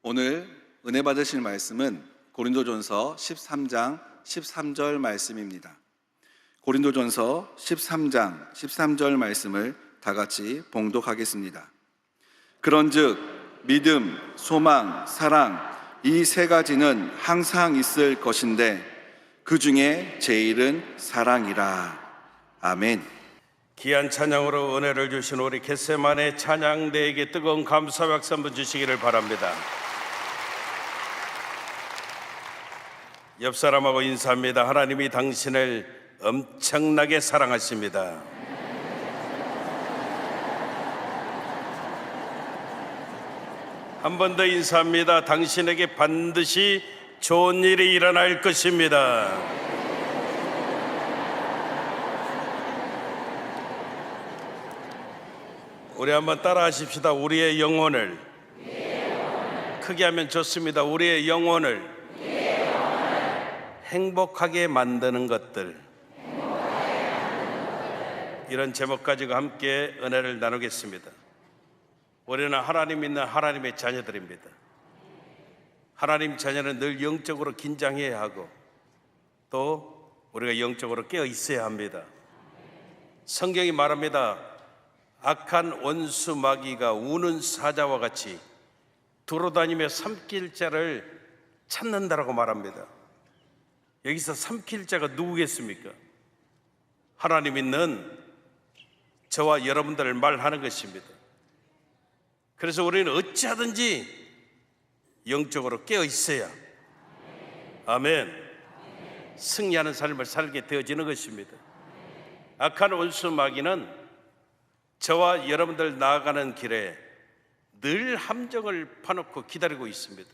오늘 은혜 받으실 말씀은 고린도전서 13장 13절 말씀입니다. 고린도전서 13장 13절 말씀을 다 같이 봉독하겠습니다. 그런즉 믿음, 소망, 사랑 이 세 가지는 항상 있을 것인데 그 중에 제일은 사랑이라. 아멘. 귀한 찬양으로 은혜를 주신 우리 겟세마네 찬양대에게 뜨거운 감사 박수 한번 주시기를 바랍니다. 옆 사람하고 인사합니다. 하나님이 당신을 엄청나게 사랑하십니다. 한 번 더 인사합니다. 당신에게 반드시 좋은 일이 일어날 것입니다. 우리 한번 따라 하십시다. 우리의 영혼을 크게 하면 좋습니다. 우리의 영혼을 행복하게 만드는 것들. 이런 제목 가지고 함께 은혜를 나누겠습니다. 우리는 하나님 믿는 하나님의 자녀들입니다. 하나님 자녀는 늘 영적으로 긴장해야 하고 또 우리가 영적으로 깨어 있어야 합니다. 성경이 말합니다. 악한 원수 마귀가 우는 사자와 같이 돌아다니며 삼킬 자를 찾는다라고 말합니다. 여기서 삼킬 자가 누구겠습니까? 하나님 있는 저와 여러분들을 말하는 것입니다. 그래서 우리는 어찌하든지 영적으로 깨어 있어야 아멘 승리하는 삶을 살게 되어지는 것입니다. 악한 원수 마귀는 저와 여러분들 나아가는 길에 늘 함정을 파놓고 기다리고 있습니다.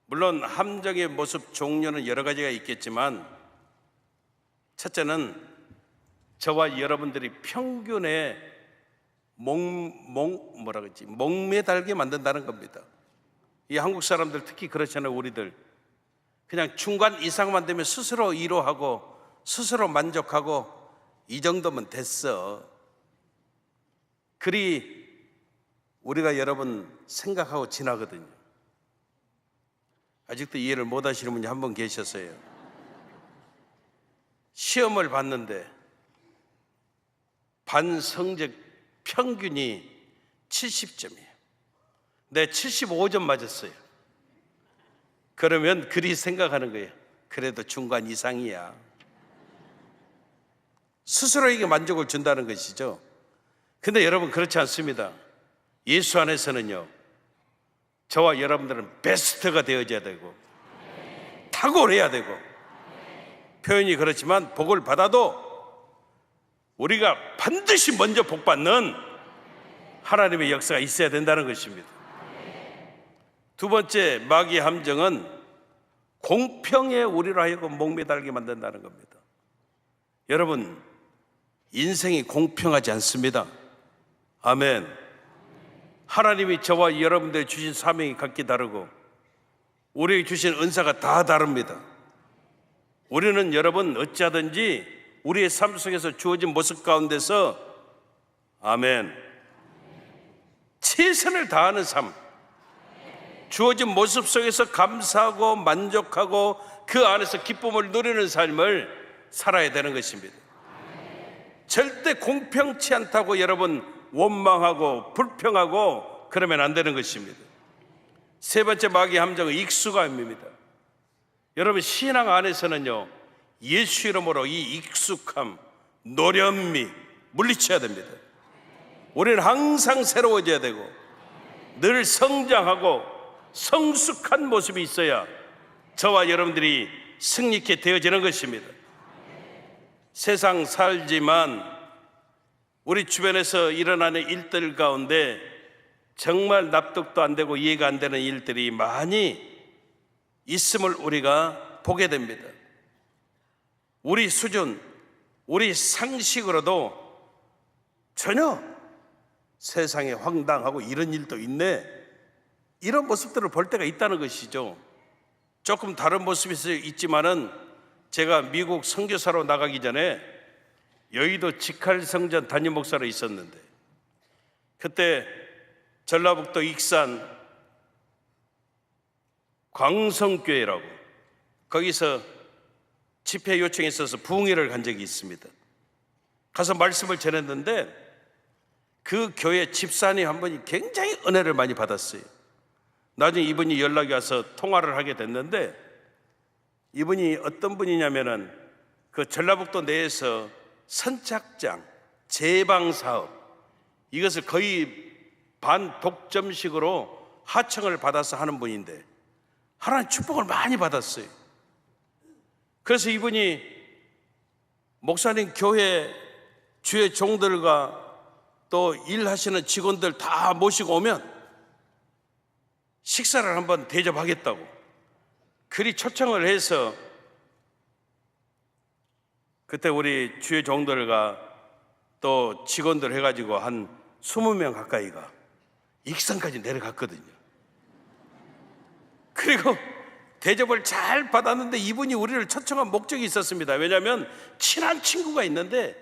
물론 함정의 모습 종류는 여러 가지가 있겠지만 첫째는 저와 여러분들이 평균에 목매달게 만든다는 겁니다. 이 한국 사람들 특히 그렇잖아요. 우리들 그냥 중간 이상만 되면 스스로 위로하고 스스로 만족하고 이 정도면 됐어. 그리 우리가 여러분 생각하고 지나거든요. 아직도 이해를 못 하시는 분이 한 분 계셨어요. 시험을 봤는데 반 성적 평균이 70점이에요. 내 75점 맞았어요. 그러면 그리 생각하는 거예요. 그래도 중간 이상이야. 스스로에게 만족을 준다는 것이죠. 근데 여러분 그렇지 않습니다. 예수 안에서는요, 저와 여러분들은 베스트가 되어져야 되고 탁월해야 되고 표현이 그렇지만 복을 받아도 우리가 반드시 먼저 복받는 하나님의 역사가 있어야 된다는 것입니다. 두 번째 마귀의 함정은 공평에 우리로 하여금 목매달게 만든다는 겁니다. 여러분 인생이 공평하지 않습니다. 아멘. 하나님이 저와 여러분들이 주신 사명이 각기 다르고 우리에게 주신 은사가 다 다릅니다. 우리는 여러분 어찌하든지 우리의 삶 속에서 주어진 모습 가운데서 아멘 최선을 다하는 삶, 주어진 모습 속에서 감사하고 만족하고 그 안에서 기쁨을 누리는 삶을 살아야 되는 것입니다. 절대 공평치 않다고 여러분 원망하고 불평하고 그러면 안 되는 것입니다. 세 번째 마귀의 함정은 익숙함입니다. 여러분 신앙 안에서는요, 예수 이름으로 이 익숙함, 노련미 물리쳐야 됩니다. 우리는 항상 새로워져야 되고 늘 성장하고 성숙한 모습이 있어야 저와 여러분들이 승리케 되어지는 것입니다. 세상 살지만 우리 주변에서 일어나는 일들 가운데 정말 납득도 안 되고 이해가 안 되는 일들이 많이 있음을 우리가 보게 됩니다. 우리 수준, 우리 상식으로도 전혀 세상에 황당하고 이런 일도 있네, 이런 모습들을 볼 때가 있다는 것이죠. 조금 다른 모습이 있지만은 제가 미국 선교사로 나가기 전에 여의도 직할성전 담임 목사로 있었는데 그때 전라북도 익산 광성교회라고, 거기서 집회 요청이 있어서 부흥회를 간 적이 있습니다. 가서 말씀을 전했는데 그 교회 집사님 한 분이 굉장히 은혜를 많이 받았어요. 나중에 이분이 연락이 와서 통화를 하게 됐는데, 이분이 어떤 분이냐면은 그 전라북도 내에서 선착장, 제방사업, 이것을 거의 반독점식으로 하청을 받아서 하는 분인데 하나님 축복을 많이 받았어요. 그래서 이분이 목사님 교회 주의 종들과 또 일하시는 직원들 다 모시고 오면 식사를 한번 대접하겠다고 그리 초청을 해서, 그때 우리 주의 종들과 또 직원들 해가지고 한 20명 가까이가 익산까지 내려갔거든요. 그리고 대접을 잘 받았는데 이분이 우리를 초청한 목적이 있었습니다. 왜냐하면 친한 친구가 있는데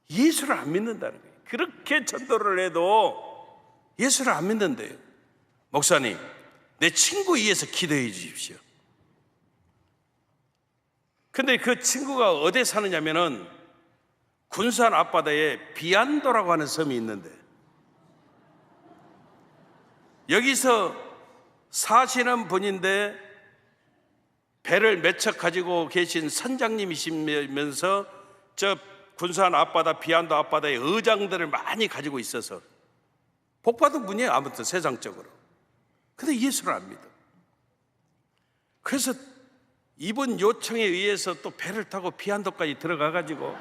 예수를 안 믿는다는 거예요. 그렇게 전도를 해도 예수를 안 믿는데요. 목사님, 내 친구 위해서 기도해 주십시오. 근데 그 친구가 어디에 사느냐면은 군산 앞바다에 비안도라고 하는 섬이 있는데 여기서 사시는 분인데 배를 몇 척 가지고 계신 선장님이시면서 저 군산 앞바다, 비안도 앞바다에 의장들을 많이 가지고 있어서 복받은 분이에요. 아무튼 세상적으로. 근데 예수를 안 믿어. 그래서 이분 요청에 의해서 또 배를 타고 비안도까지 들어가 가지고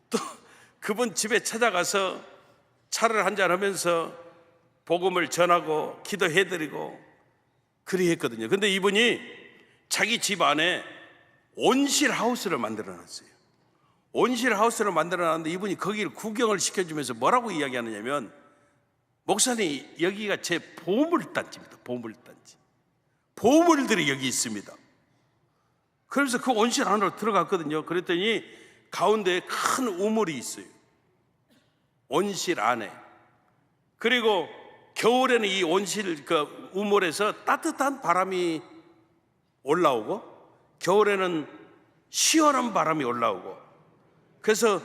또 그분 집에 찾아가서 차를 한잔 하면서 복음을 전하고 기도해드리고 그리 했거든요. 근데 이분이 자기 집 안에 온실 하우스를 만들어 놨어요. 온실 하우스를 만들어 놨는데 이분이 거기를 구경을 시켜주면서 뭐라고 이야기하느냐면, 목사님, 여기가 제 보물단지입니다. 보물단지. 보물들이 여기 있습니다. 그래서 그 온실 안으로 들어갔거든요. 그랬더니 가운데에 큰 우물이 있어요. 온실 안에. 그리고 겨울에는 이 온실 그 우물에서 따뜻한 바람이 올라오고 겨울에는 시원한 바람이 올라오고, 그래서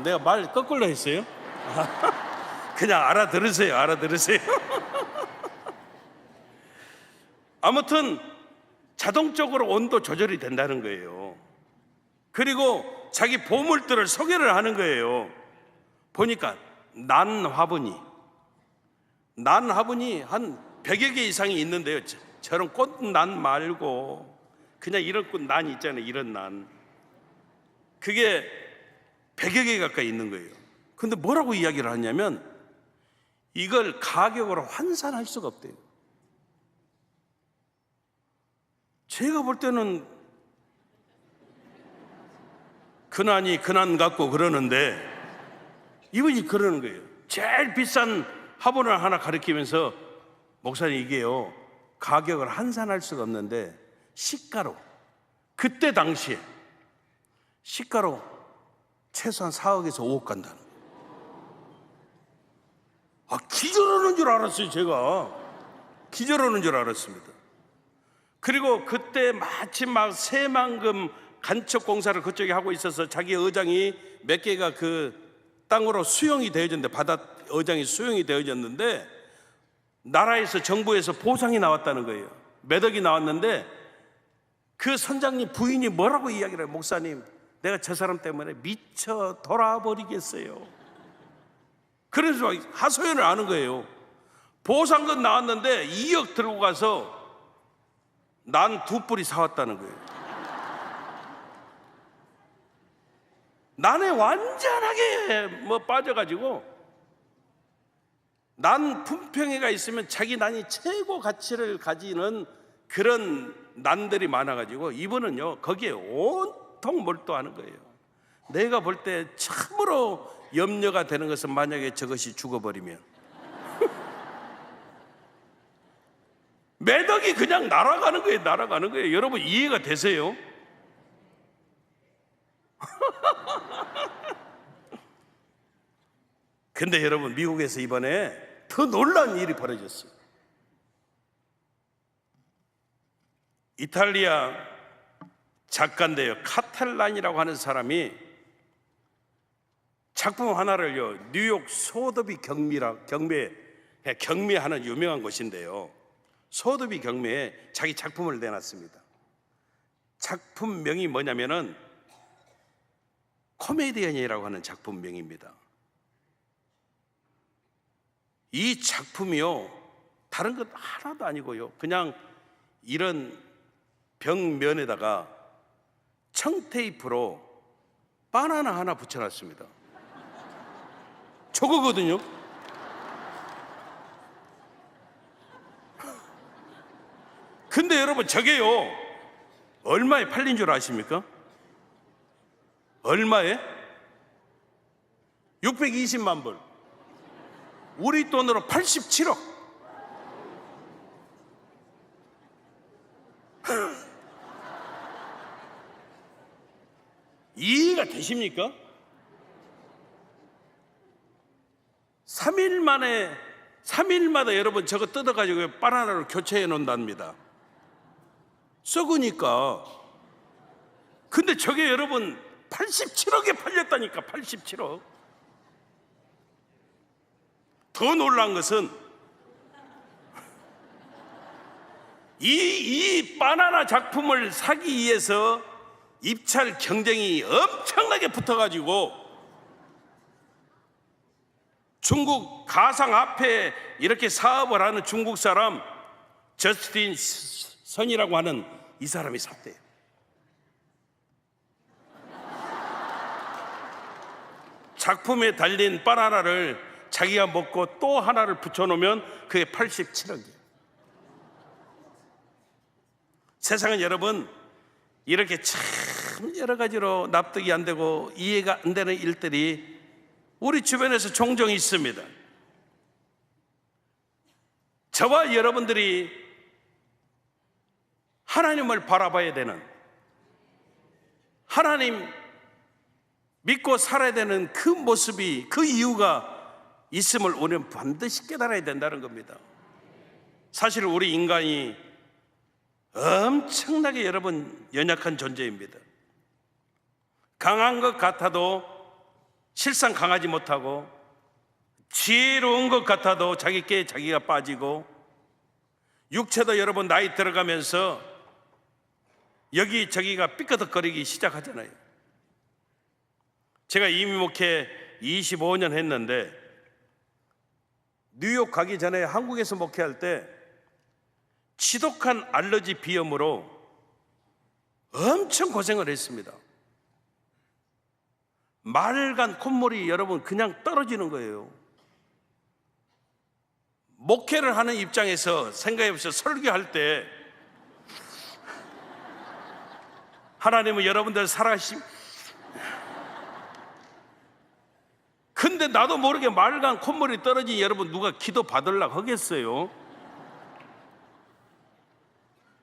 내가 말 거꾸로 했어요? 그냥 알아들으세요. 알아들으세요. 아무튼 자동적으로 온도 조절이 된다는 거예요. 그리고 자기 보물들을 소개를 하는 거예요. 보니까 난 화분이 한 100여 개 이상이 있는데요. 저런 꽃난 말고 그냥 이런 꽃난 있잖아요. 이런 난. 그게 100여 개 가까이 있는 거예요. 근데 뭐라고 이야기를 하냐면 이걸 가격으로 환산할 수가 없대요. 제가 볼 때는 근한이 근한 같고 그러는데 이분이 그러는 거예요. 제일 비싼 화분을 하나 가리키면서, 목사님, 이게요 가격을 환산할 수가 없는데 시가로, 그때 당시에 시가로 최소한 4억에서 5억 간다는 거예요. 기절하는 줄 알았어요. 제가 기절하는 줄 알았습니다. 그리고 그때 마침 막 새만금 간척 공사를 그쪽에 하고 있어서 자기 의장이 몇 개가 그 땅으로 수용이 되어졌는데, 바다 의장이 수용이 되어졌는데 나라에서, 정부에서 보상이 나왔다는 거예요. 몇 억이 나왔는데 그 선장님 부인이 뭐라고 이야기를 해요? 목사님, 내가 저 사람 때문에 미쳐 돌아버리겠어요. 그래서 하소연을 하는 거예요. 보상금 나왔는데 2억 들고 가서 난 2뿌리 사왔다는 거예요. 난에 완전하게 빠져가지고, 난 품평회가 있으면 자기 난이 최고 가치를 가지는 그런 난들이 많아가지고 이분은요 거기에 온통 몰두하는 거예요. 내가 볼 때 참으로 염려가 되는 것은, 만약에 저것이 죽어버리면 매덕이 그냥 날아가는 거예요. 날아가는 거예요. 여러분 이해가 되세요? 근데 여러분, 미국에서 이번에 더 놀라운 일이 벌어졌어요. 이탈리아 작가인데요, 카탈란이라고 하는 사람이 작품 하나를요, 뉴욕 소더비 경매하는 유명한 곳인데요, 소더비 경매에 자기 작품을 내놨습니다. 작품명이 뭐냐면은 코미디언이라고 하는 작품명입니다. 이 작품이요, 다른 것 하나도 아니고요, 그냥 이런 벽면에다가 청테이프로 바나나 하나 붙여놨습니다. 저거거든요. 근데 여러분, 저게요 얼마에 팔린 줄 아십니까? 얼마에? 620만 불. 우리 돈으로 87억. 이해가 되십니까? 3일마다 여러분 저거 뜯어가지고 바나나로 교체해 놓는답니다. 썩으니까. 근데 저게 여러분 87억에 팔렸다니까. 87억. 더 놀란 것은 이 바나나 작품을 사기 위해서 입찰 경쟁이 엄청나게 붙어가지고 중국 가상 앞에 이렇게 사업을 하는 중국 사람 저스틴 선이라고 하는 이 사람이 샀대요. 작품에 달린 바나나를 자기가 먹고 또 하나를 붙여놓으면 그게 87억이에요. 세상은 여러분 이렇게 참 여러 가지로 납득이 안 되고 이해가 안 되는 일들이 우리 주변에서 종종 있습니다. 저와 여러분들이 하나님을 바라봐야 되는, 하나님 믿고 살아야 되는 그 모습이, 그 이유가 있음을 우리는 반드시 깨달아야 된다는 겁니다. 사실 우리 인간이 엄청나게 여러분 연약한 존재입니다. 강한 것 같아도 실상 강하지 못하고, 지혜로운 것 같아도 자기께 자기가 빠지고, 육체도 여러분 나이 들어가면서 여기저기가 삐끄덕거리기 시작하잖아요. 제가 이미 목회 25년 했는데 뉴욕 가기 전에 한국에서 목회할 때 지독한 알러지 비염으로 엄청 고생을 했습니다. 말간 콧물이 여러분 그냥 떨어지는 거예요. 목회를 하는 입장에서 생각해보세요. 설교할 때 하나님은 여러분들 살아가심. 근데 나도 모르게 말간 콧물이 떨어진 여러분 누가 기도 받으려고 하겠어요?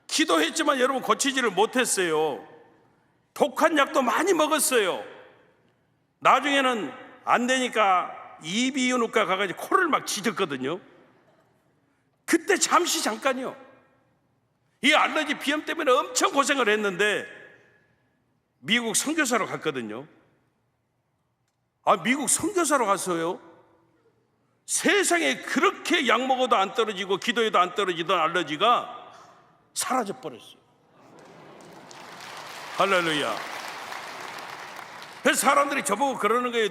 기도했지만 여러분 고치지를 못했어요. 독한 약도 많이 먹었어요. 나중에는 안 되니까 이비인후과 가가지고 코를 막 짖었거든요. 그때 잠깐이요. 이 알러지 비염 때문에 엄청 고생을 했는데 미국 선교사로 갔거든요. 미국 선교사로 갔어요. 세상에 그렇게 약 먹어도 안 떨어지고 기도해도 안 떨어지던 알러지가 사라져 버렸어요. 할렐루야. 그래서 사람들이 저보고 그러는 거예요.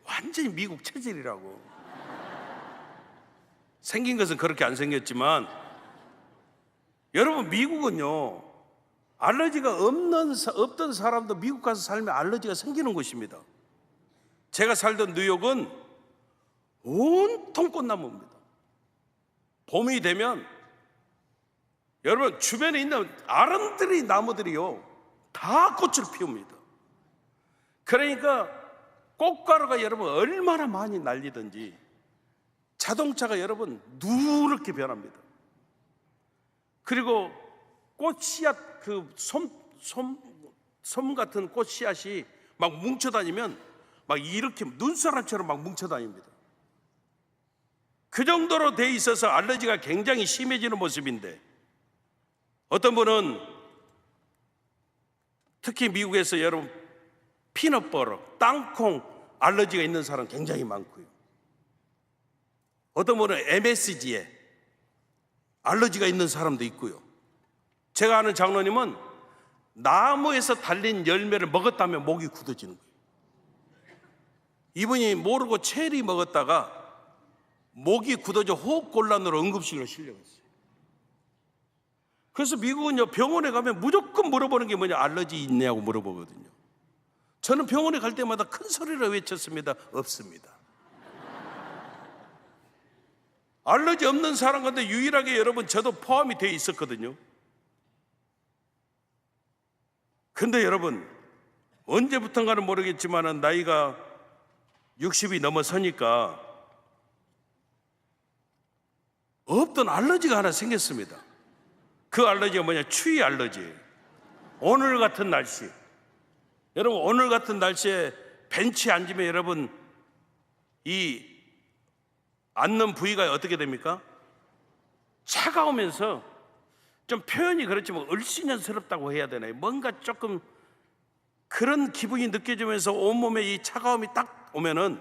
완전히 미국 체질이라고. 생긴 것은 그렇게 안 생겼지만 여러분, 미국은요 알러지가 없던 사람도 미국 가서 살면 알러지가 생기는 곳입니다. 제가 살던 뉴욕은 온통 꽃나무입니다. 봄이 되면 여러분 주변에 있는 아름드리 나무들이요 다 꽃을 피웁니다. 그러니까 꽃가루가 여러분 얼마나 많이 날리든지 자동차가 여러분 누렇게 변합니다. 그리고 꽃씨앗, 그 솜 같은 꽃씨앗이 막 뭉쳐다니면 막 이렇게 눈사람처럼 막 뭉쳐다닙니다. 그 정도로 돼 있어서 알러지가 굉장히 심해지는 모습인데, 어떤 분은 특히 미국에서 여러분 피넛버터, 땅콩 알러지가 있는 사람 굉장히 많고요. 어떤 분은 MSG에 알러지가 있는 사람도 있고요. 제가 아는 장로님은 나무에서 달린 열매를 먹었다면 목이 굳어지는 거예요. 이분이 모르고 체리 먹었다가 목이 굳어져 호흡곤란으로 응급실로 실려갔어요. 그래서 미국은요, 병원에 가면 무조건 물어보는 게 뭐냐, 알러지 있냐고 물어보거든요. 저는 병원에 갈 때마다 큰 소리로 외쳤습니다. 없습니다. 알러지 없는 사람 가운데 유일하게 여러분 저도 포함이 되어 있었거든요. 근데 여러분, 언제부턴가는 모르겠지만 나이가 60이 넘어서니까 없던 알러지가 하나 생겼습니다. 그 알러지가 뭐냐, 추위 알러지예요. 오늘 같은 날씨, 여러분 오늘 같은 날씨에 벤치에 앉으면 여러분 이 앉는 부위가 어떻게 됩니까? 차가우면서 좀 표현이 그렇지만 을씨년스럽다고 해야 되나요? 뭔가 조금 그런 기분이 느껴지면서 온몸에 이 차가움이 딱 오면은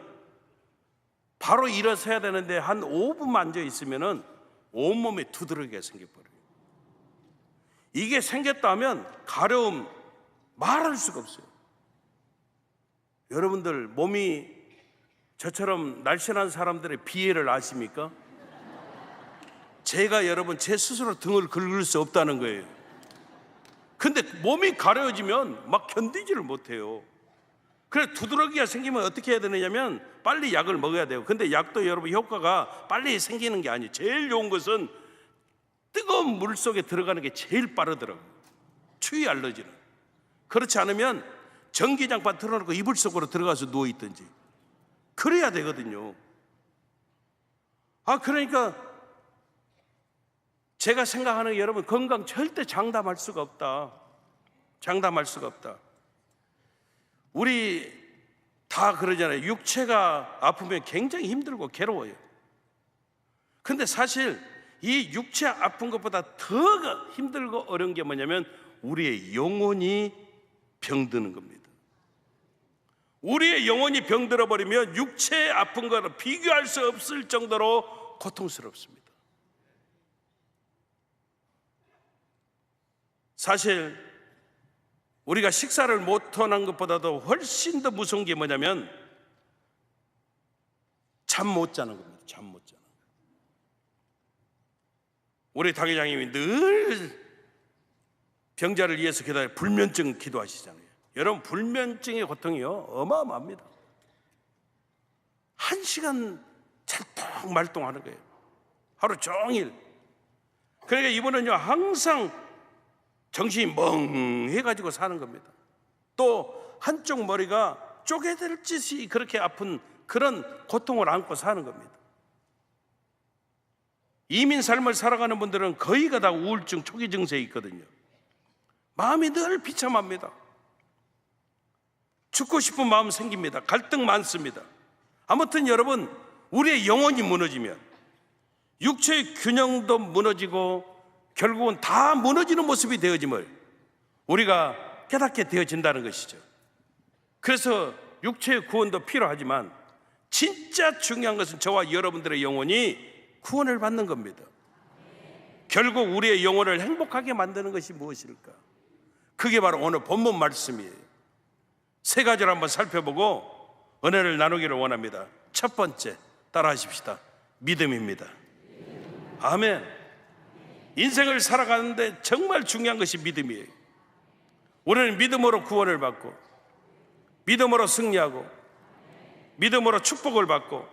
바로 일어서야 되는데 한 5분만 앉아 있으면은 온몸에 두드러기가 생겨버려요. 이게 생겼다 하면 가려움 말할 수가 없어요. 여러분들 몸이 저처럼 날씬한 사람들의 비애를 아십니까? 제가 여러분 제 스스로 등을 긁을 수 없다는 거예요. 근데 몸이 가려워지면 막 견디지를 못해요. 그래서 두드러기가 생기면 어떻게 해야 되느냐면 빨리 약을 먹어야 돼요. 근데 약도 여러분 효과가 빨리 생기는 게 아니에요. 제일 좋은 것은 뜨거운 물 속에 들어가는 게 제일 빠르더라고요. 추위 알러지는. 그렇지 않으면 전기장판 틀어놓고 이불 속으로 들어가서 누워있든지 그래야 되거든요. 그러니까 제가 생각하는 게 여러분, 건강 절대 장담할 수가 없다. 장담할 수가 없다. 우리 다 그러잖아요. 육체가 아프면 굉장히 힘들고 괴로워요. 근데 사실 이 육체 아픈 것보다 더 힘들고 어려운 게 뭐냐면 우리의 영혼이 병드는 겁니다. 우리의 영혼이 병들어 버리면 육체의 아픈 거는 비교할 수 없을 정도로 고통스럽습니다. 사실 우리가 식사를 못하는 것보다도 훨씬 더 무서운 게 뭐냐면 잠 못 자는 겁니다. 잠 못 자는 거. 우리 당회장님이 늘 병자를 위해서 기도해 불면증 기도하시잖아요. 여러분, 불면증의 고통이요 어마어마합니다. 1시간 찰떡말똥하는 거예요. 하루 종일. 그러니까 이분은요 항상 정신이 멍해가지고 사는 겁니다. 또 한쪽 머리가 쪼개질 듯이 그렇게 아픈 그런 고통을 안고 사는 겁니다. 이민 삶을 살아가는 분들은 거의가 다 우울증 초기 증세에 있거든요. 마음이 늘 비참합니다. 죽고 싶은 마음 생깁니다. 갈등 많습니다. 아무튼 여러분, 우리의 영혼이 무너지면 육체의 균형도 무너지고 결국은 다 무너지는 모습이 되어짐을 우리가 깨닫게 되어진다는 것이죠. 그래서 육체의 구원도 필요하지만 진짜 중요한 것은 저와 여러분들의 영혼이 구원을 받는 겁니다. 결국 우리의 영혼을 행복하게 만드는 것이 무엇일까? 그게 바로 오늘 본문 말씀이에요. 3가지를 한번 살펴보고 은혜를 나누기를 원합니다. 첫 번째, 따라하십시다. 믿음입니다. 아멘. 인생을 살아가는데 정말 중요한 것이 믿음이에요. 우리는 믿음으로 구원을 받고, 믿음으로 승리하고, 믿음으로 축복을 받고,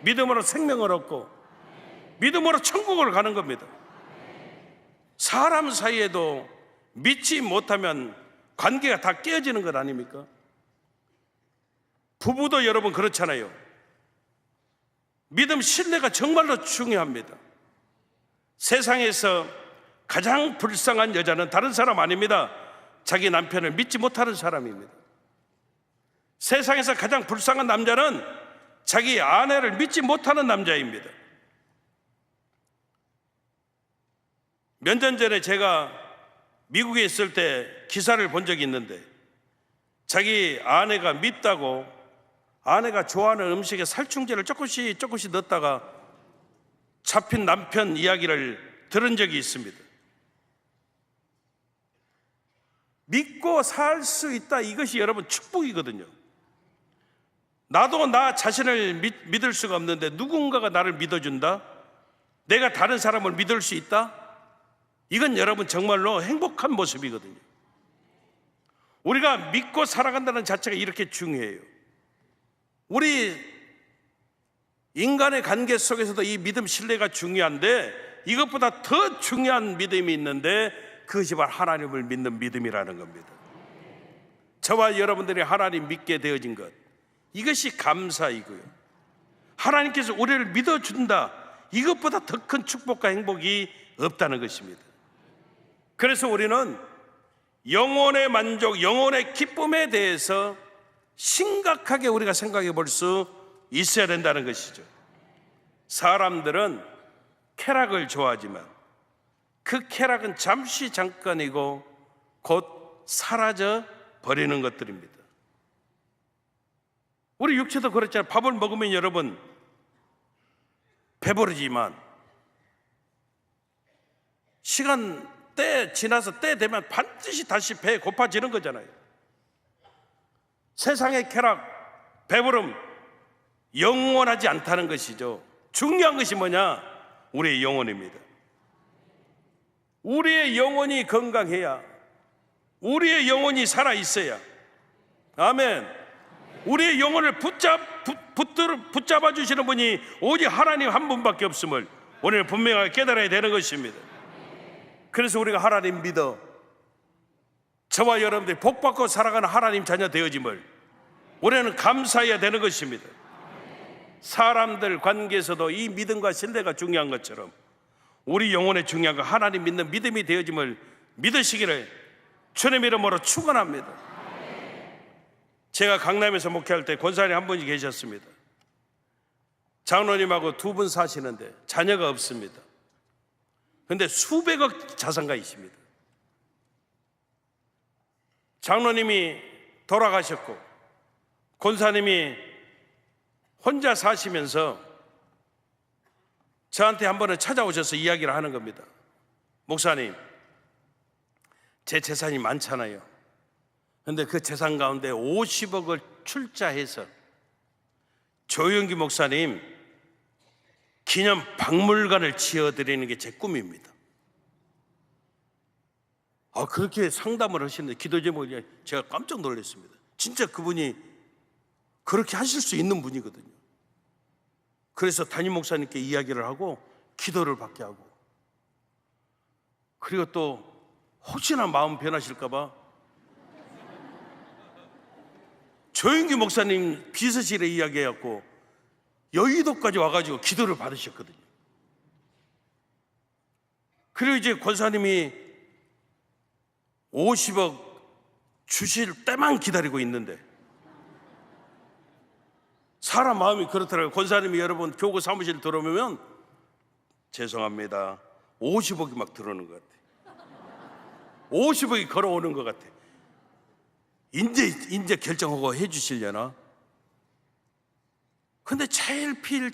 믿음으로 생명을 얻고, 믿음으로 천국을 가는 겁니다. 사람 사이에도 믿지 못하면 관계가 다 깨어지는 것 아닙니까? 부부도 여러분 그렇잖아요. 믿음, 신뢰가 정말로 중요합니다. 세상에서 가장 불쌍한 여자는 다른 사람 아닙니다. 자기 남편을 믿지 못하는 사람입니다. 세상에서 가장 불쌍한 남자는 자기 아내를 믿지 못하는 남자입니다. 몇 년 전에 제가 미국에 있을 때 기사를 본 적이 있는데, 자기 아내가 밉다고 아내가 좋아하는 음식에 살충제를 조금씩 넣었다가 잡힌 남편 이야기를 들은 적이 있습니다. 믿고 살 수 있다, 이것이 여러분 축복이거든요. 나도 나 자신을 믿을 수가 없는데 누군가가 나를 믿어준다? 내가 다른 사람을 믿을 수 있다? 이건 여러분 정말로 행복한 모습이거든요. 우리가 믿고 살아간다는 자체가 이렇게 중요해요. 우리 인간의 관계 속에서도 이 믿음, 신뢰가 중요한데, 이것보다 더 중요한 믿음이 있는데, 그것이 바로 하나님을 믿는 믿음이라는 겁니다. 저와 여러분들이 하나님 믿게 되어진 것, 이것이 감사이고요. 하나님께서 우리를 믿어준다, 이것보다 더 큰 축복과 행복이 없다는 것입니다. 그래서 우리는 영혼의 만족, 영혼의 기쁨에 대해서 심각하게 우리가 생각해 볼 수 있어야 된다는 것이죠. 사람들은 쾌락을 좋아하지만 그 쾌락은 잠시 잠깐이고 곧 사라져 버리는 것들입니다. 우리 육체도 그렇잖아요. 밥을 먹으면 여러분 배부르지만 시간 때 지나서 때 되면 반드시 다시 배 고파지는 거잖아요. 세상의 쾌락, 배부름 영원하지 않다는 것이죠. 중요한 것이 뭐냐? 우리의 영혼입니다. 우리의 영혼이 건강해야, 우리의 영혼이 살아있어야, 아멘. 우리의 영혼을 붙잡아 주시는 분이 오직 하나님 한 분밖에 없음을 오늘 분명하게 깨달아야 되는 것입니다. 그래서 우리가 하나님 믿어 저와 여러분들이 복받고 살아가는 하나님 자녀 되어짐을 우리는 감사해야 되는 것입니다. 사람들 관계에서도 이 믿음과 신뢰가 중요한 것처럼 우리 영혼의 중요한 거, 하나님 믿는 믿음이 되어짐을 믿으시기를 주님 이름으로 축원합니다. 제가 강남에서 목회할 때 권사님 한 분이 계셨습니다. 장로님하고 두 분 사시는데 자녀가 없습니다. 그런데 수백억 자산가이십니다. 장로님이 돌아가셨고 권사님이 혼자 사시면서 저한테 한 번은 찾아오셔서 이야기를 하는 겁니다. 목사님, 제 재산이 많잖아요. 그런데 그 재산 가운데 50억을 출자해서 조영기 목사님 기념 박물관을 지어드리는 게 제 꿈입니다. 그렇게 상담을 하시는데 기도 제목이 제가 깜짝 놀랐습니다. 진짜 그분이 그렇게 하실 수 있는 분이거든요. 그래서 담임 목사님께 이야기를 하고 기도를 받게 하고, 그리고 또 혹시나 마음 변하실까 봐 조영기 목사님 비서실에 이야기해갖고 여의도까지 와가지고 기도를 받으셨거든요. 그리고 이제 권사님이 50억 주실 때만 기다리고 있는데, 사람 마음이 그렇더라고요. 권사님이 여러분 교구 사무실 들어오면 죄송합니다, 50억이 막 들어오는 것 같아. 50억이 걸어오는 것 같아. 이제 결정하고 해주시려나? 근데 차일필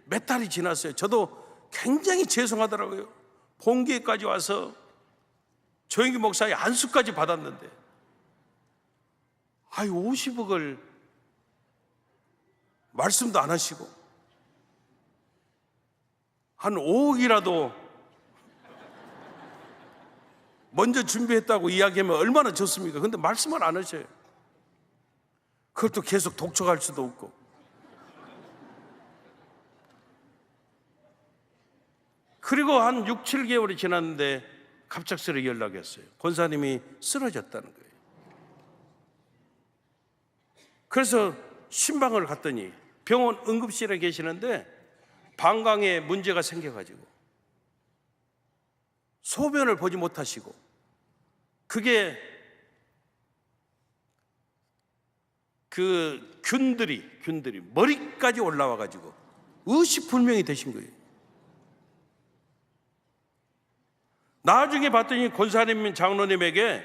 몇 달이 지났어요. 저도 굉장히 죄송하더라고요. 본교회까지 와서 조영기 목사의 안수까지 받았는데 50억을 말씀도 안 하시고 한 5억이라도 먼저 준비했다고 이야기하면 얼마나 좋습니까? 근데 말씀을 안 하셔요. 그걸 또 계속 독촉할 수도 없고. 그리고 한 6, 7개월이 지났는데 갑작스레 연락이 왔어요. 권사님이 쓰러졌다는 거예요. 그래서 신방을 갔더니 병원 응급실에 계시는데 방광에 문제가 생겨가지고 소변을 보지 못하시고, 그게 그 균들이 머리까지 올라와가지고 의식불명이 되신 거예요. 나중에 봤더니 권사님 장로님에게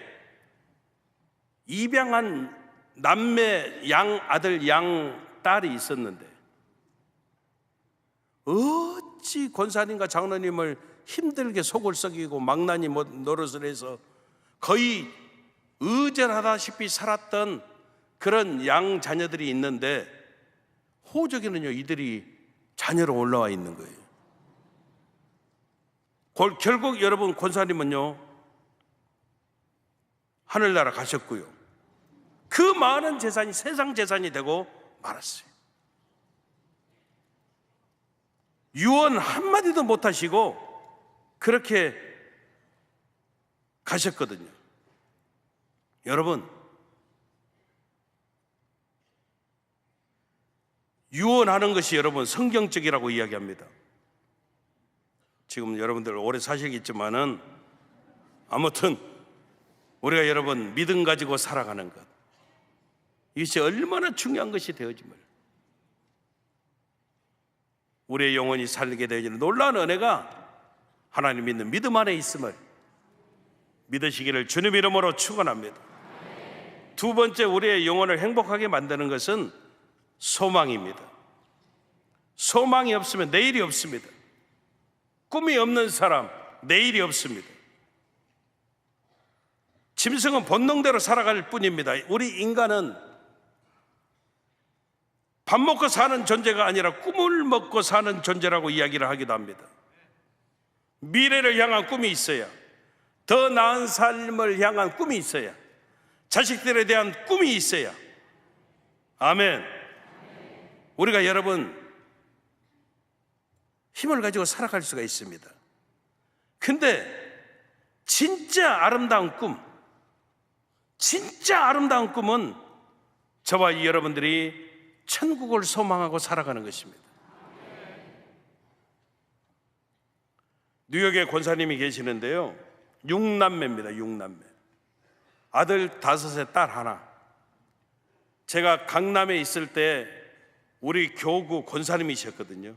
입양한 남매 양 아들 양 딸이 있었는데 어찌 권사님과 장로님을 힘들게 속을 썩이고 망나니 노릇을 해서 거의 의절하다시피 살았던 그런 양 자녀들이 있는데 호적에는요 이들이 자녀로 올라와 있는 거예요. 결국 여러분 권사님은요 하늘나라 가셨고요. 그 많은 재산이 세상 재산이 되고 말았어요. 유언 한마디도 못하시고 그렇게 가셨거든요. 여러분, 유언하는 것이 여러분 성경적이라고 이야기합니다. 지금 여러분들 오래 사시겠지만은 아무튼 우리가 여러분 믿음 가지고 살아가는 것, 이것이 얼마나 중요한 것이 되어짐을, 우리의 영혼이 살게 되어지는 놀라운 은혜가 하나님 믿는 믿음 안에 있음을 믿으시기를 주님 이름으로 축원합니다. 두 번째, 우리의 영혼을 행복하게 만드는 것은 소망입니다. 소망이 없으면 내일이 없습니다. 꿈이 없는 사람 내일이 없습니다. 짐승은 본능대로 살아갈 뿐입니다. 우리 인간은 밥 먹고 사는 존재가 아니라 꿈을 먹고 사는 존재라고 이야기를 하기도 합니다. 미래를 향한 꿈이 있어야, 더 나은 삶을 향한 꿈이 있어야, 자식들에 대한 꿈이 있어야, 아멘, 우리가 여러분 힘을 가지고 살아갈 수가 있습니다. 근데 진짜 아름다운 꿈, 진짜 아름다운 꿈은 저와 이 여러분들이 천국을 소망하고 살아가는 것입니다. 뉴욕에 권사님이 계시는데요, 6남매입니다. 6남매. 아들 5에 딸 하나. 제가 강남에 있을 때 우리 교구 권사님이셨거든요.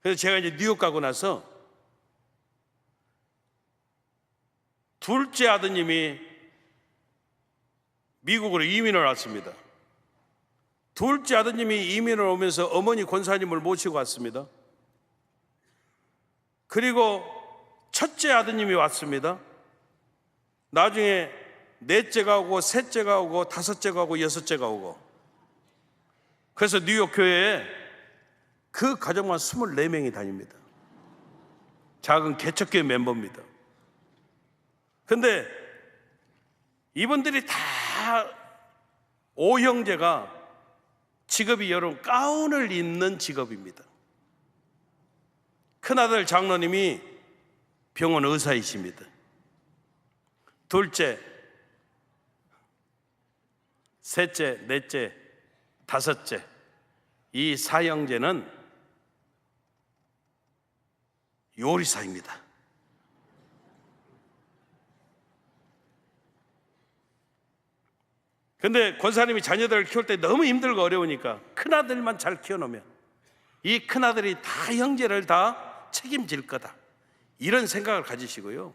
그래서 제가 이제 뉴욕 가고 나서 둘째 아드님이 미국으로 이민을 왔습니다. 둘째 아드님이 이민을 오면서 어머니 권사님을 모시고 왔습니다. 그리고 첫째 아드님이 왔습니다. 나중에 넷째가 오고 셋째가 오고 다섯째가 오고 여섯째가 오고, 그래서 뉴욕 교회에 그 가정만 24명이 다닙니다. 작은 개척교회 멤버입니다. 근데 이분들이 다 5형제가 직업이 여러분 가운을 입는 직업입니다. 큰아들 장로님이 병원 의사이십니다. 둘째, 셋째, 넷째, 다섯째, 이 4형제는 요리사입니다. 근데 권사님이 자녀들을 키울 때 너무 힘들고 어려우니까 큰아들만 잘 키워놓으면 이 큰아들이 다 형제를 다 책임질 거다, 이런 생각을 가지시고요,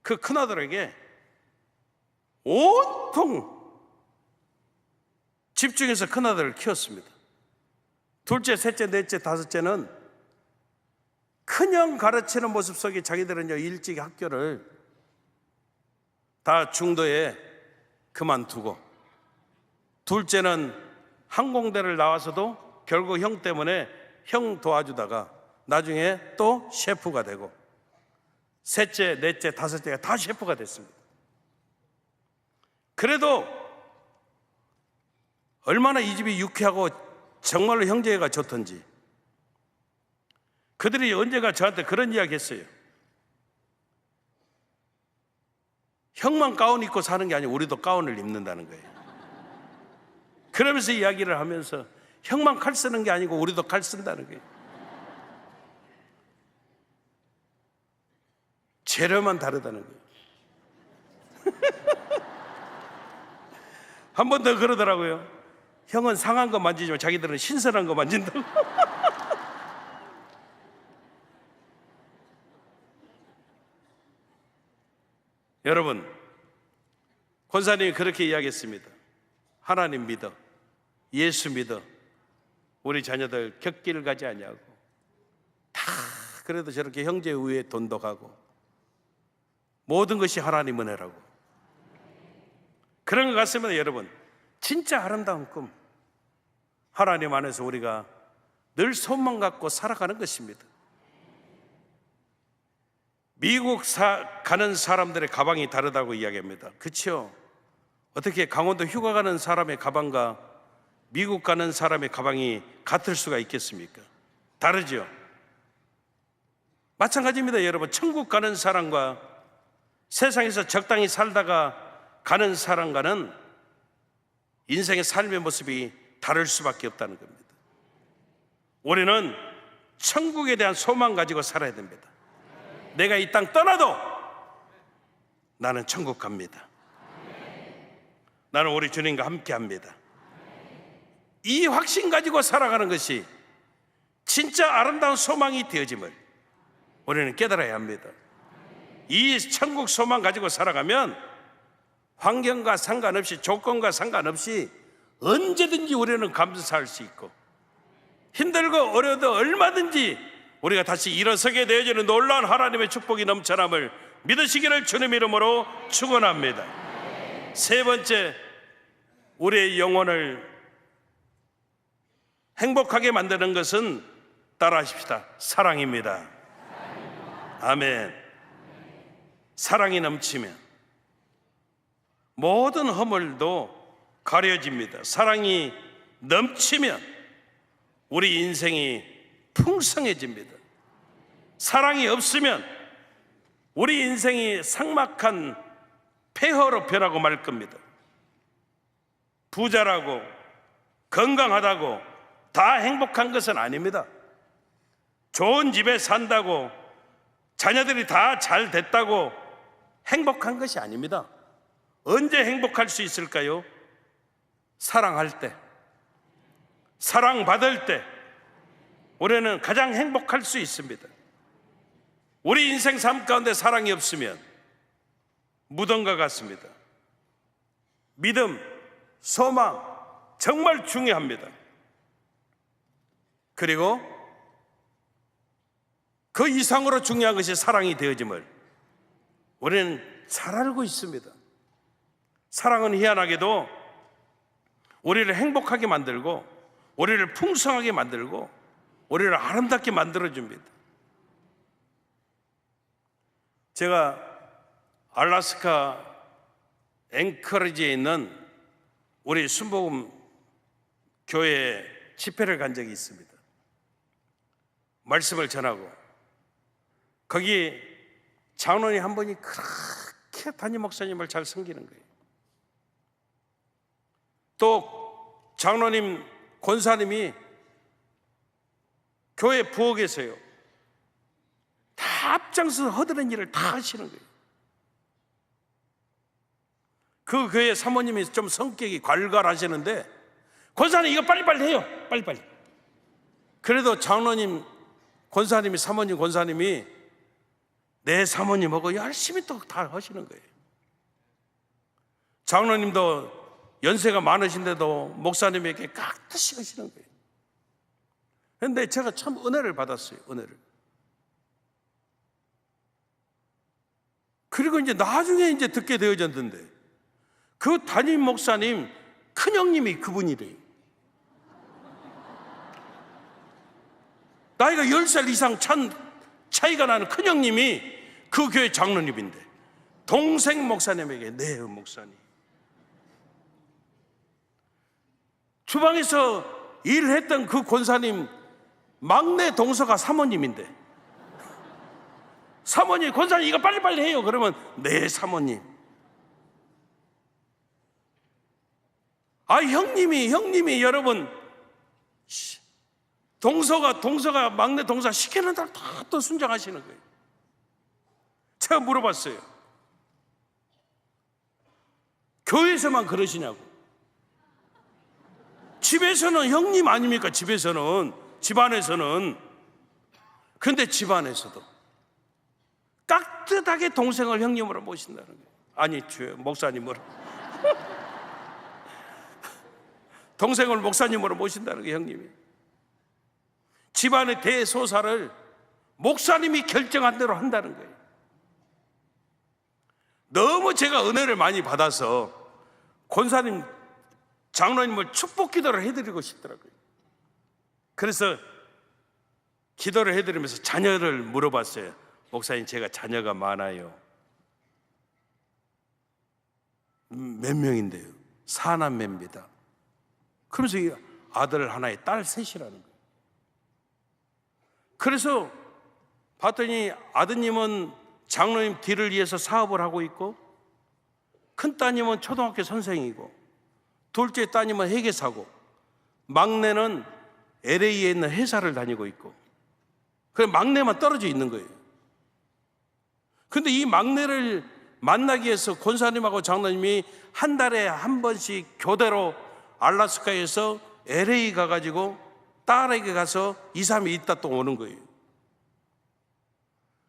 그 큰아들에게 온통 집중해서 큰아들을 키웠습니다. 둘째, 셋째, 넷째, 다섯째는 큰형 가르치는 모습 속에 자기들은 일찍 학교를 다 중도에 그만두고, 둘째는 항공대를 나와서도 결국 형 때문에 형 도와주다가 나중에 또 셰프가 되고, 셋째, 넷째, 다섯째가 다 셰프가 됐습니다. 그래도 얼마나 이 집이 유쾌하고 정말로 형제가 좋던지, 그들이 언제가 저한테 그런 이야기 했어요. 형만 가운 입고 사는 게 아니고 우리도 가운을 입는다는 거예요. 그러면서 이야기를 하면서 형만 칼 쓰는 게 아니고 우리도 칼 쓴다는 거예요. 재료만 다르다는 거예요. 한 번 더 그러더라고요. 형은 상한 거 만지지만 자기들은 신선한 거 만진다고. 여러분, 권사님이 그렇게 이야기했습니다. 하나님 믿어, 예수 믿어, 우리 자녀들 격기를 가지 아니하고 다 그래도 저렇게 형제 우애에 돈독하고 모든 것이 하나님 은혜라고. 그런 것 같습니다. 여러분, 진짜 아름다운 꿈, 하나님 안에서 우리가 늘 소망 갖고 살아가는 것입니다. 미국 가는 사람들의 가방이 다르다고 이야기합니다. 그렇죠? 어떻게 강원도 휴가 가는 사람의 가방과 미국 가는 사람의 가방이 같을 수가 있겠습니까? 다르죠? 마찬가지입니다. 여러분, 천국 가는 사람과 세상에서 적당히 살다가 가는 사람과는 인생의 삶의 모습이 다를 수밖에 없다는 겁니다. 우리는 천국에 대한 소망 가지고 살아야 됩니다. 내가 이 땅 떠나도 나는 천국 갑니다. 나는 우리 주님과 함께 합니다. 이 확신 가지고 살아가는 것이 진짜 아름다운 소망이 되어짐을 우리는 깨달아야 합니다. 이 천국 소망 가지고 살아가면 환경과 상관없이, 조건과 상관없이 언제든지 우리는 감사할 수 있고, 힘들고 어려워도 얼마든지 우리가 다시 일어서게 되어지는 놀라운 하나님의 축복이 넘쳐남을 믿으시기를 주님 이름으로 축원합니다. 세 번째, 우리의 영혼을 행복하게 만드는 것은 따라하십시다. 사랑입니다. 아멘. 사랑이 넘치면 모든 허물도 가려집니다. 사랑이 넘치면 우리 인생이 풍성해집니다. 사랑이 없으면 우리 인생이 삭막한 폐허로 변하고 말 겁니다. 부자라고 건강하다고 다 행복한 것은 아닙니다. 좋은 집에 산다고 자녀들이 다 잘 됐다고 행복한 것이 아닙니다. 언제 행복할 수 있을까요? 사랑할 때, 사랑받을 때 우리는 가장 행복할 수 있습니다. 우리 인생 삶 가운데 사랑이 없으면 무덤과 같습니다. 믿음, 소망 정말 중요합니다. 그리고 그 이상으로 중요한 것이 사랑이 되어짐을 우리는 잘 알고 있습니다. 사랑은 희한하게도 우리를 행복하게 만들고 우리를 풍성하게 만들고 우리를 아름답게 만들어줍니다. 제가 알래스카 앵커리지에 있는 우리 순복음 교회 집회를 간 적이 있습니다. 말씀을 전하고 거기 장로님 한 분이 그렇게 담임 목사님을 잘 섬기는 거예요. 또 장로님, 권사님이 교회 부엌에서요 다 앞장서 허드렛 일을 다 하시는 거예요. 그 교회 사모님이 좀 성격이 괄괄하시는데 권사님 이거 빨리빨리 해요. 빨리빨리. 그래도 장로님, 권사님이, 사모님, 권사님이 내 사모님하고 열심히 또 다 하시는 거예요. 장로님도 연세가 많으신데도 목사님에게 깍듯이 하시는 거예요. 그런데 제가 참 은혜를 받았어요. 은혜를. 그리고 이제 나중에 이제 듣게 되어졌는데 그 담임 목사님 큰형님이 그분이래요. 나이가 10살 이상 차이가 나는 큰형님이 그 교회 장로님인데 동생 목사님에게 네 목사님, 주방에서 일했던 그 권사님 막내 동서가 사모님인데 사모님, 권사님 이거 빨리빨리 해요. 그러면 네 사모님. 아 형님이 여러분 동서가 막내 동서가 시키는 대로 다 또 순종하시는 거예요. 제가 물어봤어요. 교회에서만 그러시냐고. 집에서는 형님 아닙니까? 집안에서는. 그런데 집안에서도 깍듯하게 동생을 형님으로 모신다는 거예요. 아니 주여, 목사님으로. 동생을 목사님으로 모신다는 게 형님이. 집안의 대소사를 목사님이 결정한 대로 한다는 거예요. 너무 제가 은혜를 많이 받아서 권사님, 장로님을 축복 기도를 해드리고 싶더라고요. 그래서 기도를 해드리면서 자녀를 물어봤어요. 목사님, 제가 자녀가 많아요. 몇 명인데요? 4남매입니다. 그러면서 이 아들 하나에 딸 셋이라는 거예요. 그래서 봤더니 아드님은 장로님 뒤를 위해서 사업을 하고 있고, 큰 따님은 초등학교 선생이고, 둘째 따님은 회계사고, 막내는 LA에 있는 회사를 다니고 있고, 그래서 막내만 떨어져 있는 거예요. 근데 이 막내를 만나기 위해서 권사님하고 장로님이 한 달에 한 번씩 교대로 알라스카에서 LA 가가지고 딸에게 가서 2, 3일 있다 또 오는 거예요.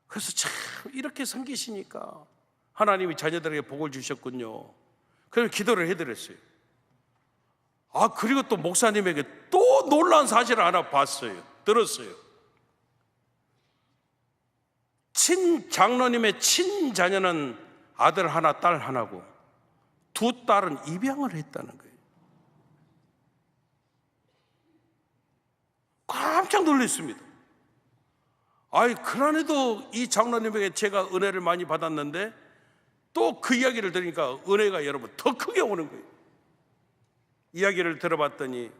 그래서 참 이렇게 섬기시니까 하나님이 자녀들에게 복을 주셨군요. 그래서 기도를 해드렸어요. 그리고 또 목사님에게 또 놀라운 사실을 하나 들었어요. 장로님의 친자녀는 아들 하나, 딸 하나고, 두 딸은 입양을 했다는 거예요. 깜짝 놀랐습니다. 그런데도 이 장로님에게 제가 은혜를 많이 받았는데 또 그 이야기를 들으니까 은혜가 여러분 더 크게 오는 거예요. 이야기를 들어봤더니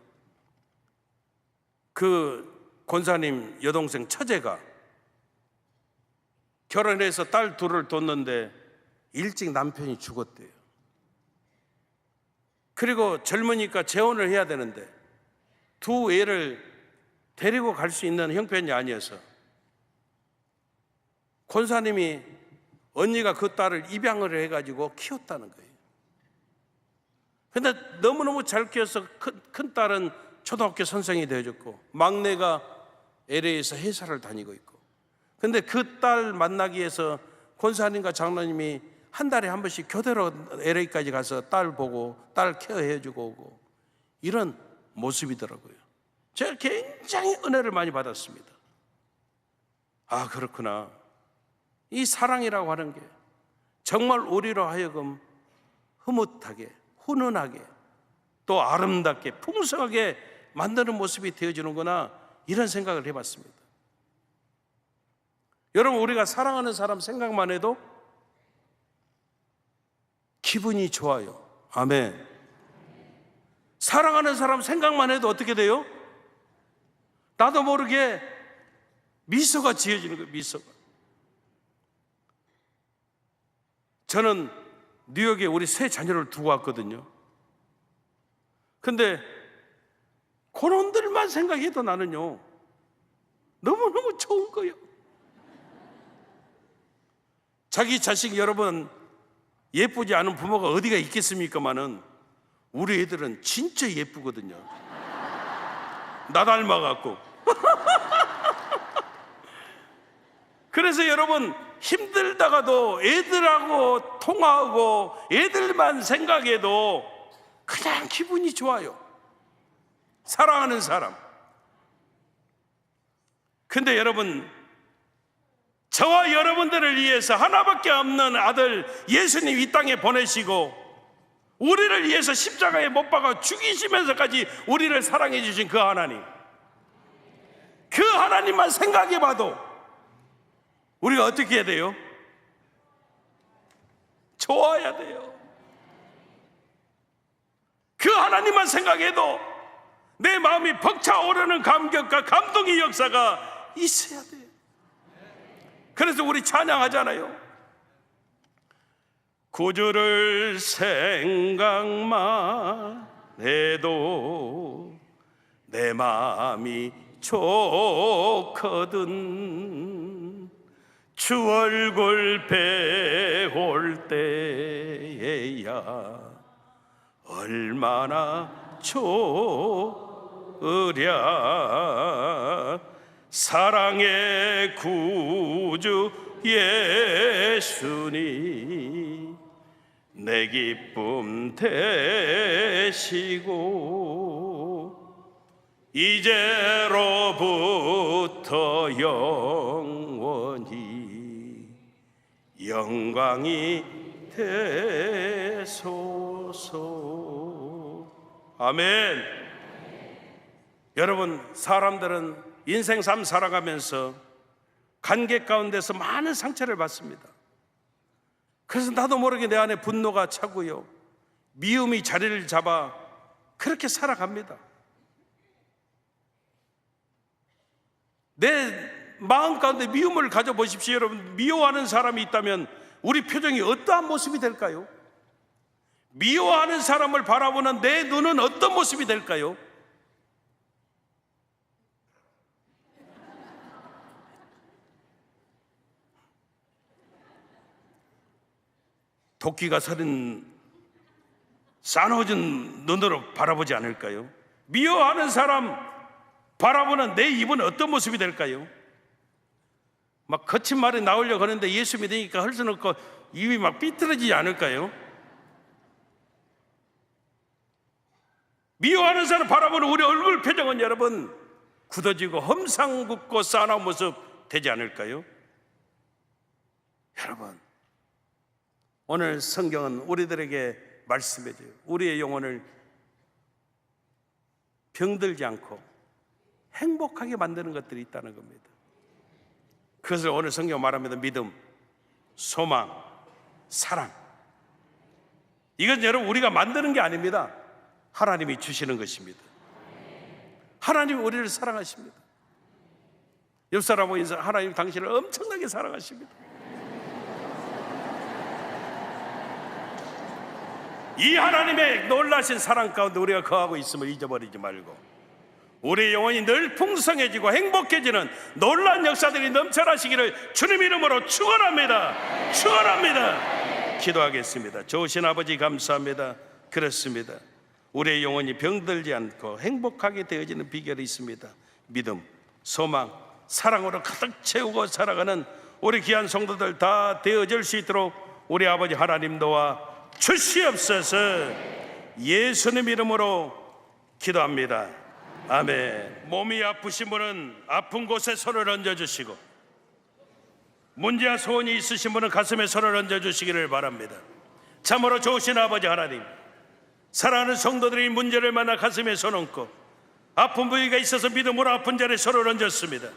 그 권사님 여동생 처제가 결혼해서 딸 둘을 뒀는데 일찍 남편이 죽었대요. 그리고 젊으니까 재혼을 해야 되는데 두 애를 데리고 갈 수 있는 형편이 아니어서 권사님이 언니가 그 딸을 입양을 해가지고 키웠다는 거예요. 근데 너무너무 잘 키워서 큰 딸은 초등학교 선생이 되어줬고, 막내가 LA에서 회사를 다니고 있고. 근데 그 딸 만나기 위해서 권사님과 장로님이 한 달에 한 번씩 교대로 LA까지 가서 딸 보고 딸 케어해주고 오고, 이런 모습이더라고요. 제가 굉장히 은혜를 많이 받았습니다. 그렇구나. 이 사랑이라고 하는 게 정말 우리로 하여금 흐뭇하게, 훈훈하게, 또 아름답게, 풍성하게 만드는 모습이 되어주는구나, 이런 생각을 해봤습니다. 여러분, 우리가 사랑하는 사람 생각만 해도 기분이 좋아요. 아멘. 사랑하는 사람 생각만 해도 어떻게 돼요? 나도 모르게 미소가 지어지는 거예요. 미소가. 저는 뉴욕에 우리 세 자녀를 두고 왔거든요. 근데 그놈들만 생각해도 나는요, 너무너무 좋은 거예요. 자기 자식 여러분 예쁘지 않은 부모가 어디가 있겠습니까마는 우리 애들은 진짜 예쁘거든요. 나 닮아갖고. 그래서 여러분, 힘들다가도 애들하고 통화하고 애들만 생각해도 그냥 기분이 좋아요. 사랑하는 사람. 근데 여러분, 저와 여러분들을 위해서 하나밖에 없는 아들 예수님 이 땅에 보내시고 우리를 위해서 십자가에 못 박아 죽이시면서까지 우리를 사랑해 주신 그 하나님, 그 하나님만 생각해 봐도 우리가 어떻게 해야 돼요? 좋아야 돼요. 그 하나님만 생각해도 내 마음이 벅차오르는 감격과 감동의 역사가 있어야 돼요. 그래서 우리 찬양하잖아요. 구주를 생각만 해도 내 마음이 좋거든. 주 얼굴 배울 때에야 얼마나 좋으랴. 사랑의 구주 예수님 내 기쁨 되시고 이제로부터 영원히 영광이 되소서. 아멘. 여러분, 사람들은 인생 삶 살아가면서 관계 가운데서 많은 상처를 받습니다. 그래서 나도 모르게 내 안에 분노가 차고요, 미움이 자리를 잡아 그렇게 살아갑니다. 내 마음 가운데 미움을 가져보십시오. 여러분, 미워하는 사람이 있다면 우리 표정이 어떠한 모습이 될까요? 미워하는 사람을 바라보는 내 눈은 어떤 모습이 될까요? 도끼가 서린 싸놓은 눈으로 바라보지 않을까요? 미워하는 사람 바라보는 내 입은 어떤 모습이 될까요? 막 거친 말이 나오려고 하는데 예수 믿으니까 할 수는 없고 입이 막 삐뚤어지지 않을까요? 미워하는 사람 바라보는 우리 얼굴 표정은 여러분 굳어지고 험상궂고 싸나운 모습 되지 않을까요? 여러분, 오늘 성경은 우리들에게 말씀해줘요. 우리의 영혼을 병들지 않고 행복하게 만드는 것들이 있다는 겁니다. 그것을 오늘 성경 말합니다. 믿음, 소망, 사랑. 이건 여러분 우리가 만드는 게 아닙니다. 하나님이 주시는 것입니다. 하나님이 우리를 사랑하십니다. 옆 사람하고 인사, 하나님 당신을 엄청나게 사랑하십니다. 이 하나님의 놀라신 사랑 가운데 우리가 거하고 있음을 잊어버리지 말고 우리의 영혼이 늘 풍성해지고 행복해지는 놀라운 역사들이 넘쳐나시기를 주님 이름으로 축원합니다. 축원합니다. 기도하겠습니다. 좋으신 아버지 감사합니다. 그렇습니다. 우리의 영혼이 병들지 않고 행복하게 되어지는 비결이 있습니다. 믿음, 소망, 사랑으로 가득 채우고 살아가는 우리 귀한 성도들 다 되어질 수 있도록 우리 아버지 하나님 도와 주시옵소서. 예수님 이름으로 기도합니다. 아멘. 몸이 아프신 분은 아픈 곳에 손을 얹어주시고 문제와 소원이 있으신 분은 가슴에 손을 얹어주시기를 바랍니다. 참으로 좋으신 아버지 하나님, 사랑하는 성도들이 문제를 만나 가슴에 손 얹고 아픈 부위가 있어서 믿음으로 아픈 자리에 손을 얹었습니다.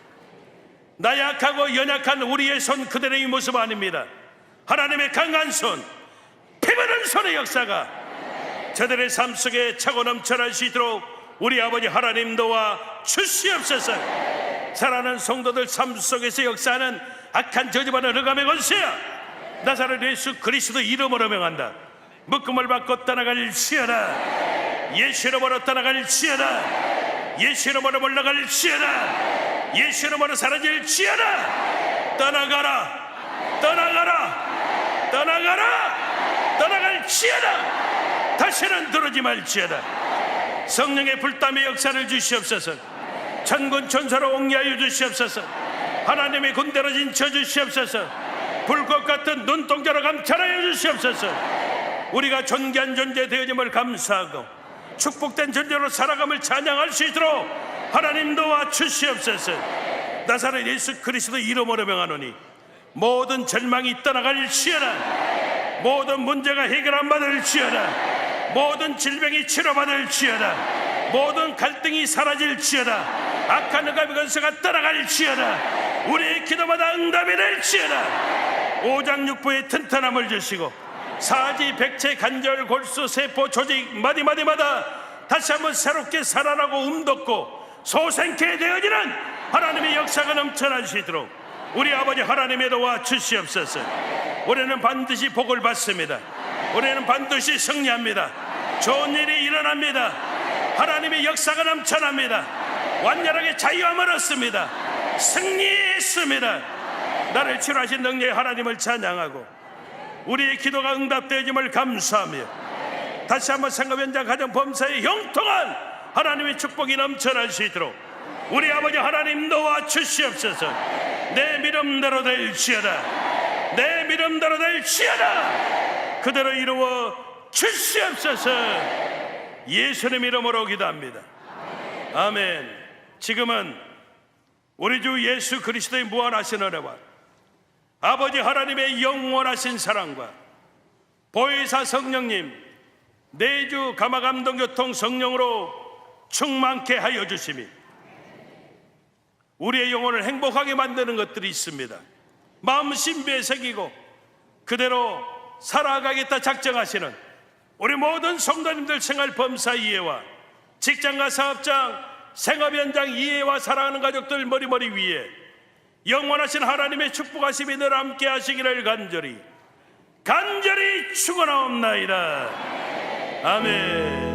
나약하고 연약한 우리의 손 그대로의 모습 아닙니다. 하나님의 강한 손, 피부는 손의 역사가 저들의 삶 속에 차고 넘쳐날 수 있도록 우리 아버지 하나님 도와 주시옵소서. 사랑하는 성도들 삶 속에서 역사하는 악한 저주받은 흑암의 권세야, 나사렛 예수 그리스도 이름으로 명한다. 묶음을 받고 떠나갈지어다. 예수 이름으로 떠나갈지어다. 예수 이름으로 물러갈지어다. 예수 이름으로 사라질지어다. 떠나가라, 떠나가라, 떠나가라, 떠나갈지어다. 다시는 들어오지 말지어다. 성령의 불담의 역사를 주시옵소서. 천군 천사로 옹리하여 주시옵소서. 하나님의 군대로 진쳐 주시옵소서. 불꽃 같은 눈동자로 감찰하여 주시옵소서. 우리가 존귀한 존재 되어짐을 감사하고 축복된 존재로 살아감을 찬양할 수 있도록 하나님 도와 주시옵소서. 나사렛 예수 그리스도 이름으로 명하노니 모든 절망이 떠나갈지어다. 모든 문제가 해결 안 받을지어다. 모든 질병이 치료받을지어다. 모든 갈등이 사라질지어다. 악한 흑암의 권세가 떠나갈지어다. 우리의 기도마다 응답이 될지어다. 오장육부의 튼튼함을 주시고 사지, 백체, 관절, 골수, 세포, 조직 마디마디마다 다시 한번 새롭게 살아나고 움돋고 소생케 되어지는 하나님의 역사가 넘쳐나시도록 우리 아버지 하나님의 도와 주시옵소서. 우리는 반드시 복을 받습니다. 우리는 반드시 승리합니다. 좋은 일이 일어납니다. 하나님의 역사가 넘쳐납니다. 완전하게 자유함을 얻습니다. 승리했습니다. 나를 치료하신 능력의 하나님을 찬양하고 우리의 기도가 응답되어짐을 감사하며 다시 한번 생업 현장 가정 범사에 형통한 하나님의 축복이 넘쳐날 수 있도록 우리 아버지 하나님 도와 주시옵소서. 내 믿음대로 될지어다. 내 믿음대로 될지어다. 그대로 이루어 주시옵소서. 예수님 이름으로 기도합니다. 아멘. 지금은 우리 주 예수 그리스도의 무한하신 은혜와 아버지 하나님의 영원하신 사랑과 보혜사 성령님, 내주 감화감동교통 성령으로 충만케 하여 주시니 우리의 영혼을 행복하게 만드는 것들이 있습니다. 마음 신비에 새기고 그대로 살아가겠다 작정하시는 우리 모든 성도님들 생활 범사 이해와 직장과 사업장, 생업 현장 이해와 사랑하는 가족들 머리머리 위에 영원하신 하나님의 축복하심이 늘 함께 하시기를 간절히 축원하옵나이다. 아멘.